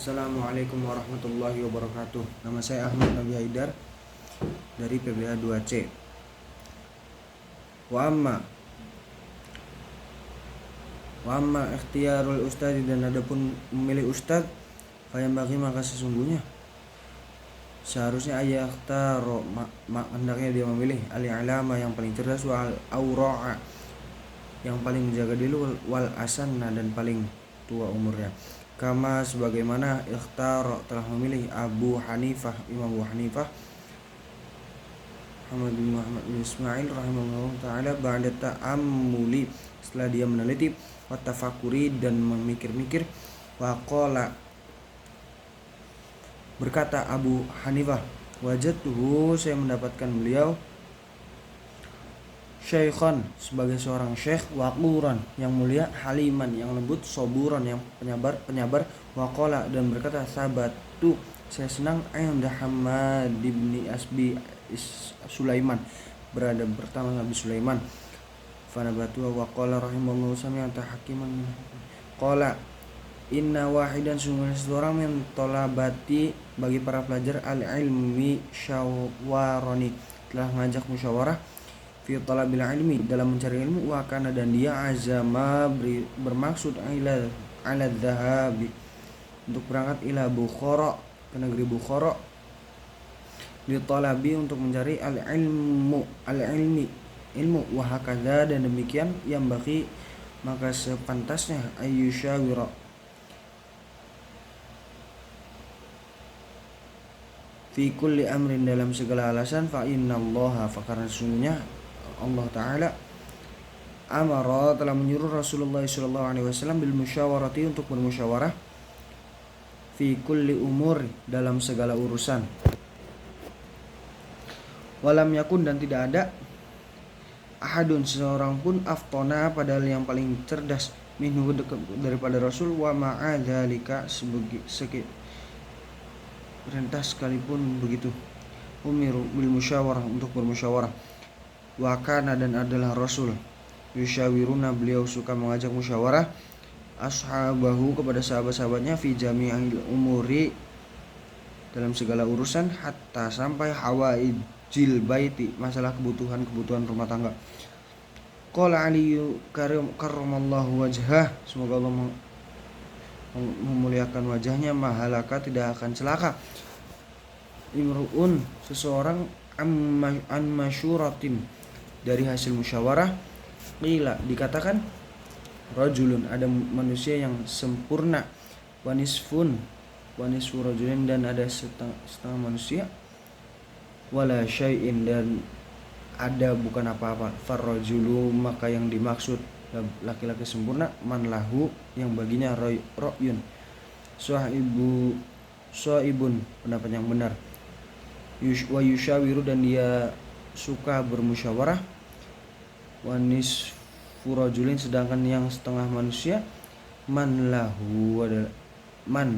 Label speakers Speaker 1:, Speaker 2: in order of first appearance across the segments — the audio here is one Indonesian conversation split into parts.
Speaker 1: Assalamualaikum warahmatullahi wabarakatuh. Nama saya Ahmad Nabi Haidar dari PBH 2C. Wa amma ikhtiyarul ustadz, dan adapun memilih ustadz, fayam bagi maka sesungguhnya seharusnya ayahtaro hendaknya dia memilih al-alama yang paling cerdas, wal aura'a yang paling menjaga diri, wal asanna dan paling tua umurnya. Kama sebagaimana ikhtaro telah memilih Imam Abu Hanifah Muhammad bin Ismail rahimahullah ta'ala ba'da ta'ammuli, setelah dia meneliti, wa tafakuri dan memikir-mikir, wa qala berkata Abu Hanifah, wajadtuhu saya mendapatkan beliau syaikhan sebagai seorang syekh, waquran yang mulia, haliman yang lembut, soburan yang penyabar, waqala dan berkata, sabatu saya senang, ayanda Hamad ibni Asbi Sulaiman berada pertama Nabi Sulaiman, fanabatu waqala rahimahullah sami'ata hakiman qala inna wahidan sungguh seorang min tolabati bagi para pelajar al-ilmi syawarani telah mengajak musyawarah fi talabil ilmi dalam mencari ilmu, wa kana dan dia azama bermaksud ala dhahabi untuk berangkat ila Bukhara ke negeri Bukhara, li talabi untuk mencari ilmu, wa hakadha dan demikian, yang bagi maka sepantasnya ayyushawira fi kulli amrin dalam segala alasan, fa innallaha karena sesungguhnya Allah Ta'ala amara telah menyuruh Rasulullah SAW bil musyawarati untuk bermusyawarah fi kulli umur dalam segala urusan, walam yakun dan tidak ada ahadun seorang pun aftona padahal yang paling cerdas minhu daripada Rasul, wa ma'adzalika perintah sekalipun begitu umiru bil musyawarah untuk bermusyawarah, wa kana dan adalah Rasul yusyawiruna beliau suka mengajak musyawarah ashabahu kepada sahabat-sahabatnya fi jami'il umuri dalam segala urusan, hatta sampai hawaijil baiti masalah kebutuhan rumah tangga. Qala Ali karramallahu wajhah, semoga Allah memuliakan wajahnya, mahalaka tidak akan celaka, imru'un seseorang an masyuratin dari hasil musyawarah, qila dikatakan rajulun ada manusia yang sempurna, wanisfu rajulin dan ada setengah manusia, wala syai'in dan ada bukan apa-apa, farrajulu maka yang dimaksud laki-laki sempurna, man lahu yang baginya ra'yun, sahibun pendapat yang benar, wa yusyawiru dan dia suka bermusyawarah, wa nisfu rajulin sedangkan yang setengah manusia, man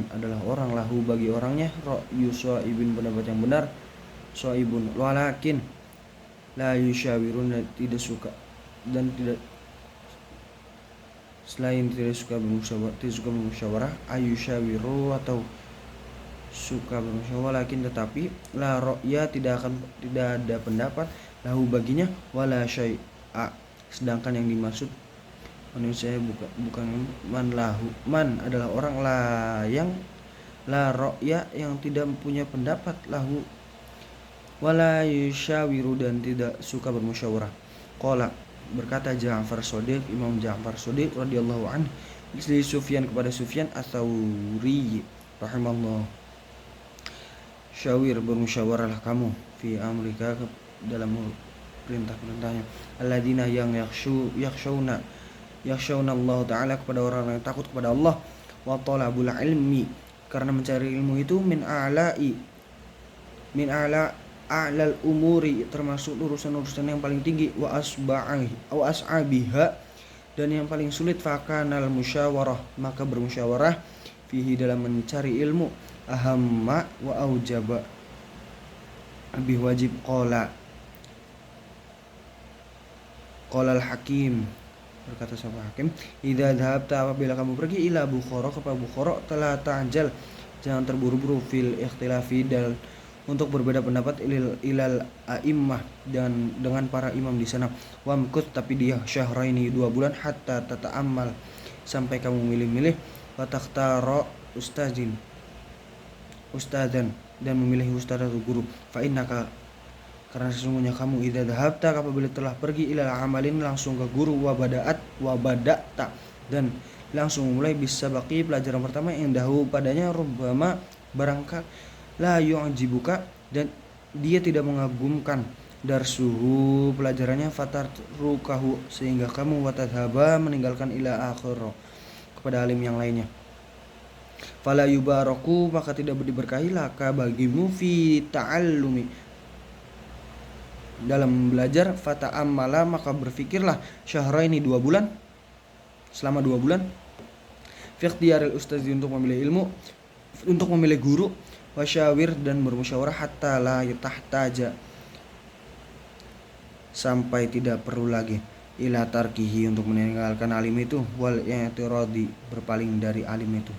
Speaker 1: adalah orang, lahu bagi orangnya, ra'yu sahibin pendapat yang benar, sahibun walakin la yusyawirun tidak suka dan tidak selain tidak suka bermusyawarah ayusyawiru atau suka bermusyawarah, walakin tetapi la ra'ya tidak ada pendapat, lahu baginya, wala syai'a sedangkan yang dimaksud manusia bukan man adalah orang yang la ra'ya yang tidak punya pendapat, lahu wala yusyawiru dan tidak suka bermusyawarah. Qala berkata Imam Ja'far Shadiq radhiyallahu anhu dari Sufyan kepada Sufyan Ats-Tsauri rahimallahu, syawir bermusyawarahlah kamu fi amrika dalam perintah-perintahnya, alladzina yang yakhshawna Allah Ta'ala kepada orang yang takut kepada Allah, wa talabul ilmi karena mencari ilmu itu min a'lal umuri termasuk urusan-urusan yang paling tinggi, wa as'abiha dan yang paling sulit, fakanal musyawarah maka bermusyawarah fihi dalam mencari ilmu, ahamma wa aujaba lebih wajib. Qala al-Hakim berkata sahabat Hakim, idza dhahabta apabila kamu pergi ila Bukhara kepada Bukhara, telah ta'jal jangan terburu-buru fil ikhtilafi untuk berbeda pendapat ilal a'immah dan dengan para imam di sana. Wamkut, tapi dia syahraini 2 bulan, hatta tata'ammal, sampai kamu milih-milih, wa takhtara ustadzan, dan memilih ustaz atau guru. Fa innaka, karena sesungguhnya kamu, idza dhahabta, apabila telah pergi, ilal amalin, langsung ke guru, wa bada'ta, dan langsung mulai bisa baki pelajaran pertama, yang dahulu padanya rubbama, barangkali la yu'jibuka, dan dia tidak mengagumkan, darsuhu, pelajarannya, fatarrukahu, sehingga kamu watadhaba, meninggalkan, ila akhir, kepada alim yang lainnya. Fala yubaraku, maka tidak diberkahi laka bagimu, fi ta'allumi, dalam belajar, fata'ammala, maka berfikirlah, syahraini 2 bulan, selama 2 bulan, fi ikhtiyaril ustazi, untuk memilih ilmu, untuk memilih guru, wasyawir, dan bermusyawarah, hatta la yutahtaja, sampai tidak perlu lagi, ila tarkihi, untuk meninggalkan alim itu, wal i'tiradi, berpaling dari alim itu,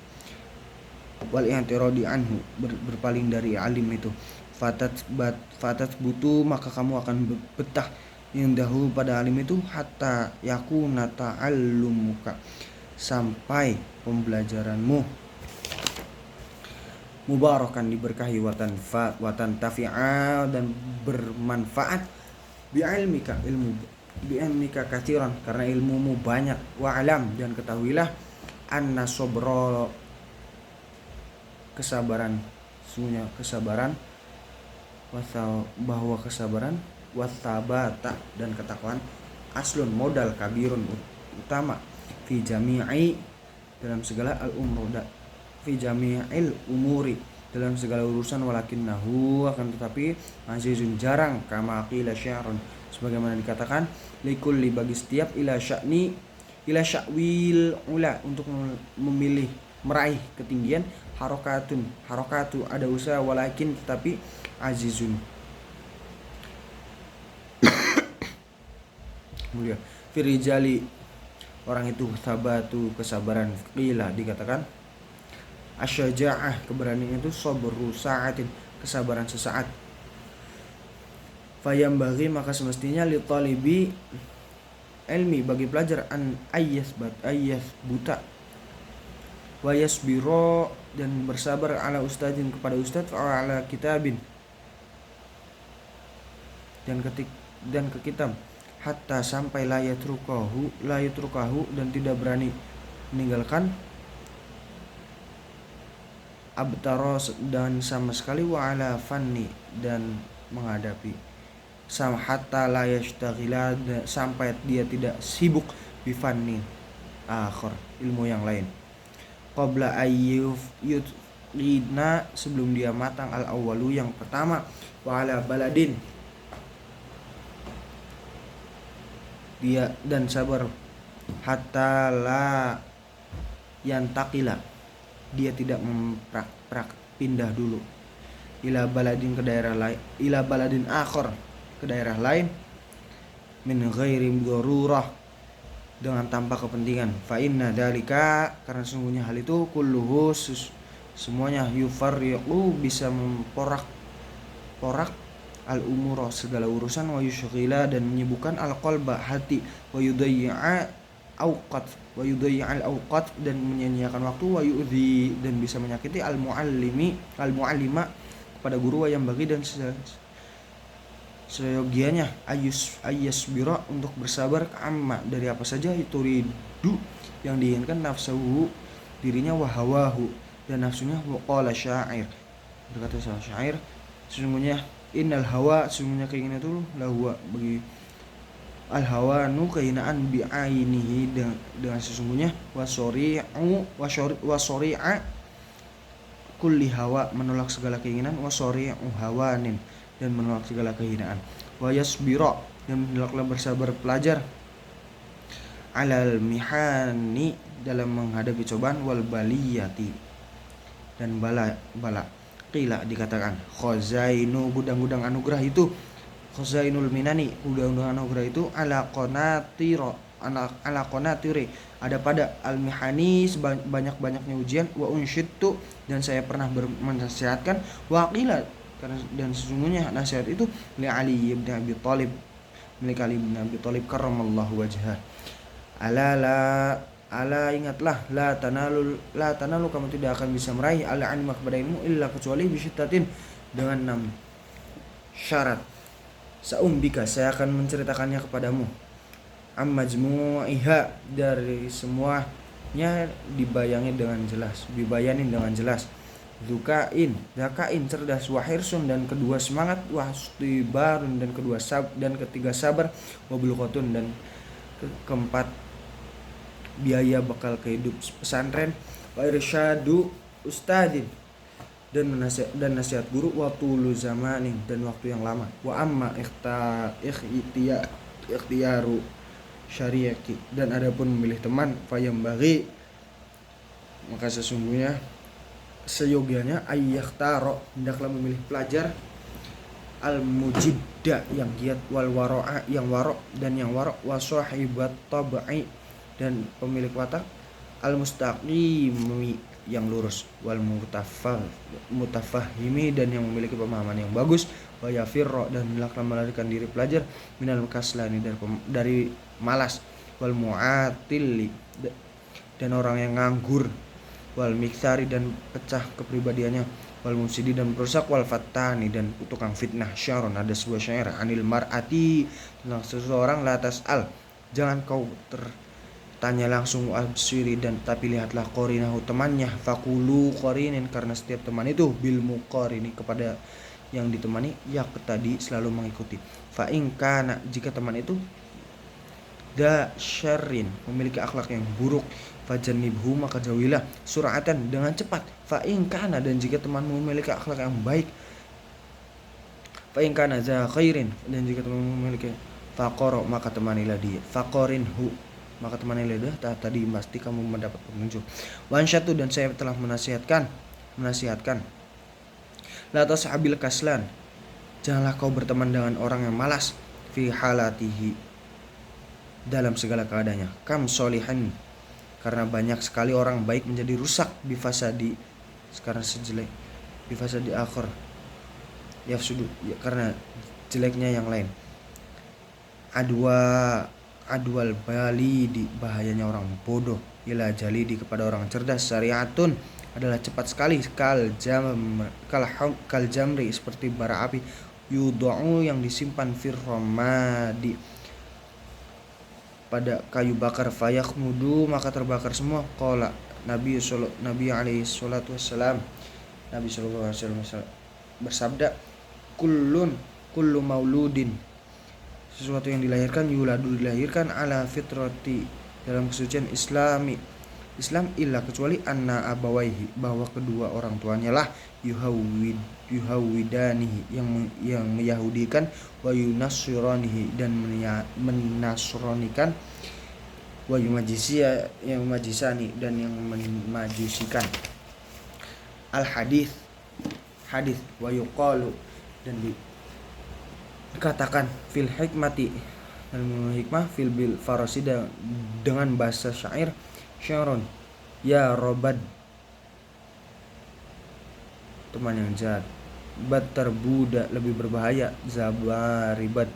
Speaker 1: wal i'tiradi anhu, berpaling dari alim itu. Fatat butuh, maka kamu akan betah, yang dahulu pada alim itu, hatta yakuna ta'allumuka, sampai pembelajaranmu mubarakan, diberkahi, watan tafi'a, dan bermanfaat, bi'ilmika katsiran, karena ilmumu banyak, wa'alam, dan ketahuilah, anna sabra, kesabaran, sesungguhnya kesabaran, bahwa kesabaran, wasabata, dan ketakwaan, aslun, modal, kabirun, utama, fi jami'i, dalam segala fi jami'il umuri, dalam segala urusan, walakinnahu, akan tetapi, azizun, jarang, kama qila sya'run, sebagaimana dikatakan, likulli, bagi setiap, ila sya'wil ula, untuk memilih, meraih ketinggian, harokatu, ada usaha, walakin, tetapi, azizun, mulia, firijali, orang itu, sabatu, kesabaran, qila, dikatakan, asyaja'ah, keberanian itu, sabru sa'atin, kesabaran sesaat. Fayambaghi, maka semestinya, li talibi ilmi, bagi pelajar, an ayyas buta, wa yasbiro, dan bersabar, ala ustadzin, kepada ustadz, wa ala kitabin, dan ke kitab, hatta, sampai, la yatrukahu, dan tidak berani meninggalkan, abtaros, dan sama sekali, wa ala fanni, dan menghadapi, sama, hatta la yashtaghila, sampai dia tidak sibuk, bifanni akhir, ilmu yang lain, qabla ayyuf yudina, sebelum dia matang, al awwalu, yang pertama, wa ala baladin, dia, dan sabar, hatta la yantakila, dia tidak pindah dulu, ila baladin, ke daerah lain, ila baladin akhir, ke daerah lain, min ghairi darurah, dengan tanpa kepentingan. Fa inna dzalika, karena sungguhnya hal itu, kulluhu, semuanya, yufarriqu, bisa memporak al umur, segala urusan, wa yushghila, dan menyibukkan, al qalba, hati, wa yudayyi'a al awqat, dan menyanyiakan waktu, wa yu'dhi, dan bisa menyakiti, al muallima, kepada guru, wa yang bagi, dan seyogianya, ayyasbira, untuk bersabar, amma, dari apa saja, turidu, yang diinginkan, nafsuhu, dirinya, wa hawahu, dan nafsunya, wa qala syair, berkata syair, sesungguhnya, innal hawa, sesungguhnya keinginan itu, lahwa, bagi al hawa, nu, kehinaan, bi'ainihi, dengan sesungguhnya, wasori'a kulli hawa, menolak segala keinginan, wasori'u hawanin, dan menolak segala kehinaan, wa yasbira, dan hendaklah bersabar pelajar, alal mihani, dalam menghadapi cobaan, wal baliyati, dan bala. Qila, dikatakan, khazainu, gudang-gudang anugerah itu, khazainul minani, gudang-gudang anugerah itu, ala qanatiro, ala qanatiri, ada pada al-mihani banyak-banyaknya ujian, wa unsyidtu, dan saya pernah menasihatkan, wa qila, karena dan sesungguhnya nasihat itu li Ali bin Abi Thalib, milik Ali bin Abi Thalib karramallahu wajhah. Ala ingatlah, la tanalu kamu tidak akan bisa meraih al-ilma kepada ilmu illa kecuali bisyiddatin, dengan 6 syarat. Sa'umbika, saya akan menceritakannya kepadamu. Majmu'iha, dari semuanya dibayanin dengan jelas. Zakain, cerdas, wahirsun, dan kedua semangat, wastibarun, dan ketiga sabar, wabulqotun, dan keempat biaya bekal kehidup pesantren, wa irsyadu ustadin, dan nasihat guru, wa tulu zamanin, dan waktu yang lama, wa amma ikhtiyaru syariaki, dan adapun memilih teman, fayambaghi, maka sesungguhnya seyogianya, ayyakhtaro, hendaklah memilih pelajar, al-mujidda, yang giat, wal wara'a, yang warok, dan yang warok, wa sahibat tab'i, dan pemilik watak, al-mustaqimi, yang lurus, wal mutafahimi, dan yang memiliki pemahaman yang bagus, wa yafirro, dan hendaklah melarikan diri pelajar, minal kaslani, dari malas, wal mu'atili, dan orang yang nganggur, wal miksari, dan pecah kepribadiannya, wal mufsidi, dan merusak, wal fattani, dan tukang fitnah. Syaron, ada sebuah syair, anil mar'ati, tentang seseorang, la tas'al, jangan kau tanya langsung, absiri, dan tapi lihatlah qorinahu, temannya, fakulu qorinin, karena setiap teman itu bil muqarini, kepada yang ditemani, tadi selalu mengikuti. Fa in kana, jika teman itu da syarrin, memiliki akhlak yang buruk, fajannibhu, maka jauhilah, sur'atan, dengan cepat. Fa in kana, dan jika temanmu memiliki akhlak yang baik, fa in kana za khairin, dan jika temanmu memiliki faqara, maka temanilah dia, faqarinhu, maka temanilah dia, tadi pasti kamu mendapat petunjuk. Wansyatu, dan saya telah menasihatkan, la tashabil kaslan, janganlah kau berteman dengan orang yang malas, fi halatihi, dalam segala keadaannya, kam solihan, karena banyak sekali orang baik menjadi rusak, bifasadi, sekarang sejelek, bifasadi akhir, yafsudu, karena jeleknya yang lain, adwal balidi, bahayanya orang bodoh, ila jalidi, kepada orang cerdas, syariatun, adalah cepat sekali, kal jamri, seperti bara api, yudau, yang disimpan, firromadi, pada kayu bakar, fayakhmudu, maka terbakar semua. Qala Nabi alaihi salatu wassalam, Nabi sallallahu alaihi wasallam bersabda, kullu mauludin, sesuatu yang dilahirkan, dilahirkan ala fitrati, dalam kesucian Islam, illa, kecuali anna abawaihi, bahwa kedua orang tuanya lah, yuhawidanihi, yang meyahudikan, wa yunasranihi, dan menasranikan, wa yumajisiya, yang majisani, dan yang memajusikan. Al hadis, wa yuqalu, dan dikatakan, fil hikmati, dalam hikmah, fil bil farasida, dengan bahasa syair, syaron, ya robad, teman yang jahat, bad terbuda, lebih berbahaya, zabaribat,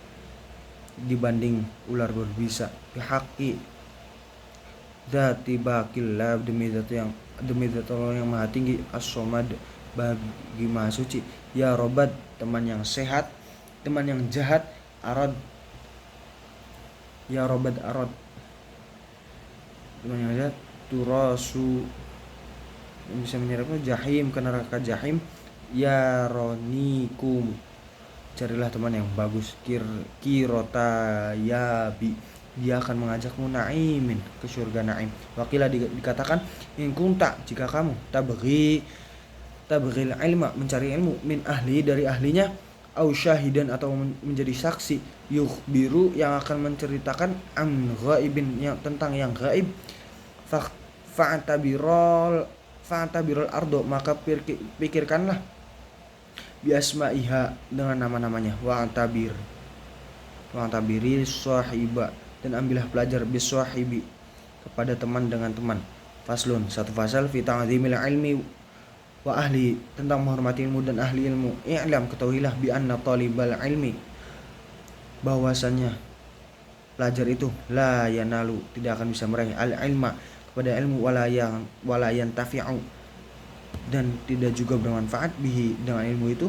Speaker 1: dibanding ular berbisa, bihaqi dzati baqillah, demi zat Allah yang maha tinggi, as-somad, bagi maha suci, ya robad, teman yang sehat, teman yang jahat, arad, ya robad arad, teman yang jahat, turasu, yang bisa menyeret jahim, ke neraka jahim, ya ronikum, carilah teman yang bagus, kirota yabi, dia akan mengajakmu na'imin, ke surga na'im. Wakilah, dikatakan, in kunta, jika kamu tabghil ilma, mencari ilmu, min ahli, dari ahlinya, au syahidan, atau menjadi saksi, yukhbiru, yang akan menceritakan, an ghaibin, yang tentang yang gaib, fa'tabirul ardo, maka pikirkanlah, biasma'iha, dengan nama-namanya, wa'tabiril sahiba, dan ambillah belajar biswahibi kepada teman dengan teman. Faslun, satu fasal fi ta'zimil ilmi wa ahli, tentang menghormati ilmu dan ahli ilmu. I'lam, ketahuilah, bi anna talibal ilmi, bahwasanya pelajar itu la yanalu, tidak akan bisa meraih al ilma, kepada ilmu, wala yantafi'u, dan tidak juga bermanfaat bihi, dengan ilmu itu,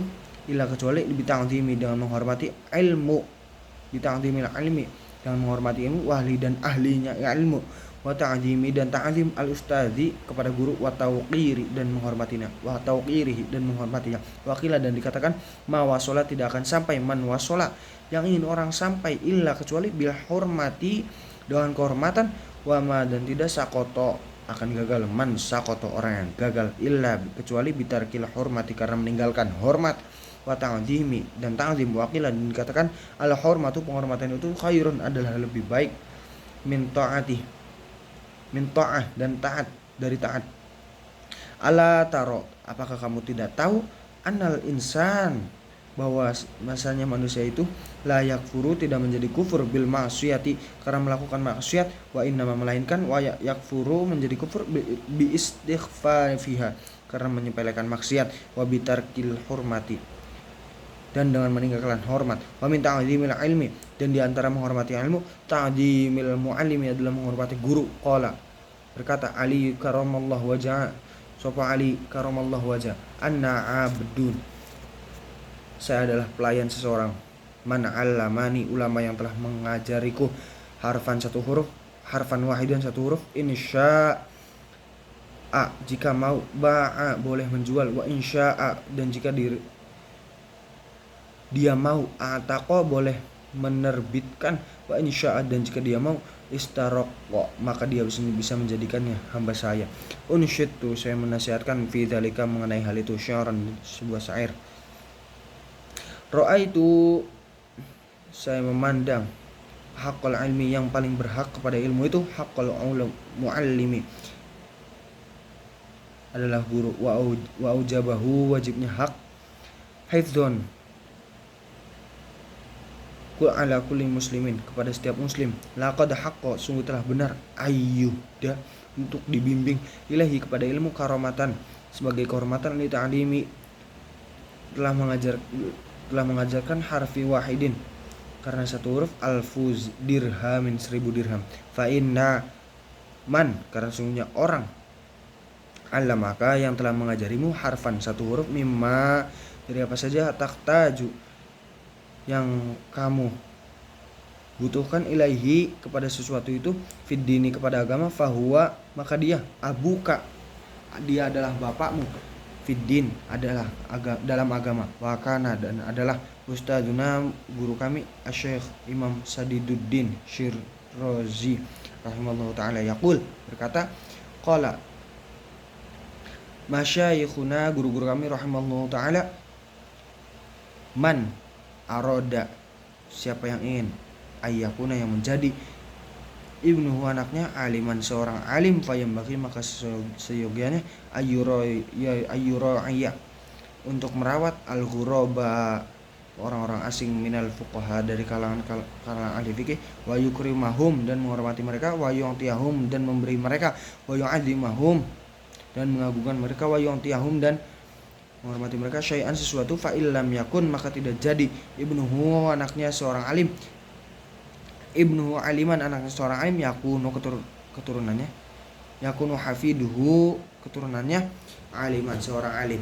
Speaker 1: illa, kecuali bi ta'zimi, dengan menghormati ilmu, bi ta'zimil ilmi, dengan menghormati ilmu, wahli, dan ahlinya ilmu, wa ta'zimi, dan ta'zim al ustazi, kepada guru, wa tauqiri, dan menghormatinya, wa tauqirihi, dan menghormatinya. Wakila, dan dikatakan, ma wasola, tidak akan sampai, man wasola, yang ingin orang sampai, illa, kecuali bil hormati, dengan kehormatan, wa ma, dan tidak sakoto, akan gagal, man sakoto, orang yang gagal, illa, kecuali bitarkil hormati, karena meninggalkan hormat, wa ta'zimi, dan ta'zim. Wakila, dan dikatakan, al hormatu, penghormatan itu, khairun, adalah lebih baik, min ta'ati, min ta'ah, dan taat, dari taat. Ala taro, apakah kamu tidak tahu, anal insan, bahwa masanya manusia itu layak yakfuru, tidak menjadi kufur, bil maksiyati, karena melakukan maksiat, wa innama, melainkan, wa yakfuru, menjadi kufur, bi istighfar fiha, karena menyepelekan maksiat, wa bitarkil hurmati, dan dengan meninggalkan hormat, wa min ta'zimil ilmi, dan diantara menghormati ilmu, ta'zimil muallimi, adalah menghormati guru. Qala, berkata Ali karamallahu wajah, sapa Ali karamallahu wajah, anna abdun, saya adalah pelayan seseorang, man 'allamani, ulama yang telah mengajariku, harfan, satu huruf, harfan wahidan, satu huruf, insya'a, jika mau, ba'a, boleh menjual, wa insya'a, dan jika dia mau, ataqa, boleh menerbitkan, wa insya'a, dan jika dia mau, istaraqqa, maka dia bisa menjadikannya hamba saya. Unsyitu, saya menasihatkan, fi dzalika, mengenai hal itu, syairan, sebuah syair. Ra'aitu, saya memandang, haqqal ilmi, yang paling berhak kepada ilmu itu, haqqal muallimi, adalah guru, wa aujabahu, wajibnya hak, hifdzon, ala kulli muslimin, kepada setiap muslim, laqad haqqa, sungguh telah benar, ayyuda, untuk dibimbing, ilahi, kepada ilmu, karamatan, sebagai kehormatan, li ta'limi, telah mengajarkan, harfi wahidin, karena satu huruf, alfuz dirhamin, 1000 dirham, fa inna man, karena sungguhnya orang, allamaka, yang telah mengajarimu, harfan, satu huruf, mimma, dari apa saja, tahtaju, yang kamu butuhkan, ilaihi, kepada sesuatu itu, fid dini, kepada agama, fahuwa, maka dia, abuka, dia adalah bapakmu, fid din, adalah dalam agama, wakana, dan adalah, ustadzuna, guru kami, asy-syekh Imam Sadiduddin Syirrozi rahimallahu ta'ala, yaqul, berkata, qala, masyayikhuna, guru-guru kami rahimallahu ta'ala, man aroda, siapa yang ingin, ayyakuna, yang menjadi, ibnuhu, anaknya, aliman, seorang alim, fayambaghi, maka seyogianya, ayyuraiya, untuk merawat, al-ghuraba, orang-orang asing, minal fuqaha, dari kalangan ahli fikih, wa yukrimahum, dan menghormati mereka, wa yu'tiyahum, dan memberi mereka, wa yu'adzimahum, dan mengagungkan mereka, wa yu'tiyahum, dan menghormati mereka, syai'an, sesuatu, fa illam yakun, maka tidak jadi, ibnuhu, anaknya seorang alim, ibnuhu aliman, anaknya seorang alim, yakunu, keturunannya, yakunu hafiduhu, keturunannya, aliman, seorang alim.